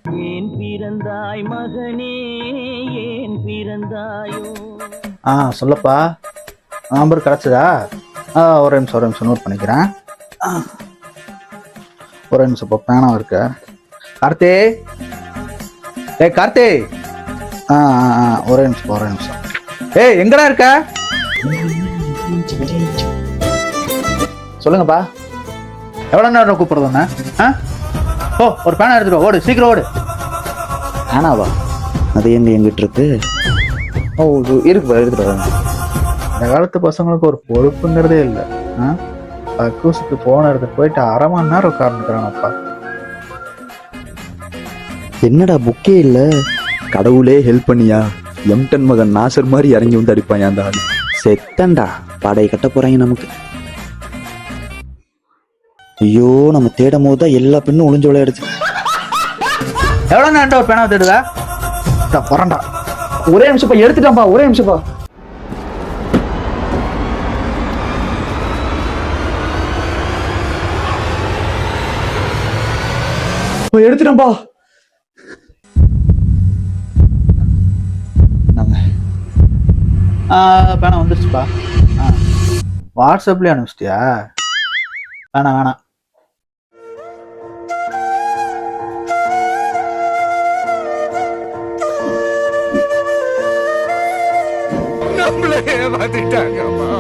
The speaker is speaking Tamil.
ஏன் பிறந்தாய் மகனே, ஏன் பிறந்தாயோ? சொல்லப்பா. நம்பர் கிடச்சதா? ஒரு நிமிஷம் நோட் பண்ணிக்கிறேன். ஒரு நிமிஷம் இப்போ பேனா இருக்கு. கார்த்தி, கார்த்தி. ஒரே நிமிஷம். எங்கடா இருக்க? சொல்லுங்கப்பா. எவ்வளோ நேரம் கூப்பிடுறதுண்ணே? ஒரு பேனா எடுத்துட்டு ஓடு, சீக்கிரம் ஓடு. பேனாவா? அது எங்கிட்ட இருக்கு. இருக்குப்பா, எடுத்துட்டு வரேன். இந்த காலத்து பசங்களுக்கு ஒரு பொறுப்புங்கிறதே இல்லை. கக்கூசுக்கு போன இடத்துக்கு போயிட்டு 1/2 மணி நேரம் உட்கார்ந்துக்கிறானப்பா. என்னடா புக்கே இல்ல? கடவுளே ஹெல்ப் பண்ணியா? எம்டன் மகன் நாசர் மாதிரி இறங்கி வந்து அடிப்பான் அந்த ஆள். செத்தண்டா, படை கட்ட போறாங்க நமக்கு. ஐயோ, நம்ம தேடும் போது தான் எல்லா பெண்ணும் ஒளிஞ்சு விளையாடுச்சு. எவ்வளோ நேரம் ஒரு பேனா தேடுதா? போறேன்டா. ஒரே நிமிஷப்பா, எடுத்துட்டான்பா. ஒரே நிமிஷப்பா. எடுத்துட்டேன்பா. பேனா வந்துருச்சுப்பா. வாட்ஸ்அப்லயே அனுப்பிச்சிட்டியா? வேணாம். நம்மளே ஏமாத்திட்டாங்கம்மா.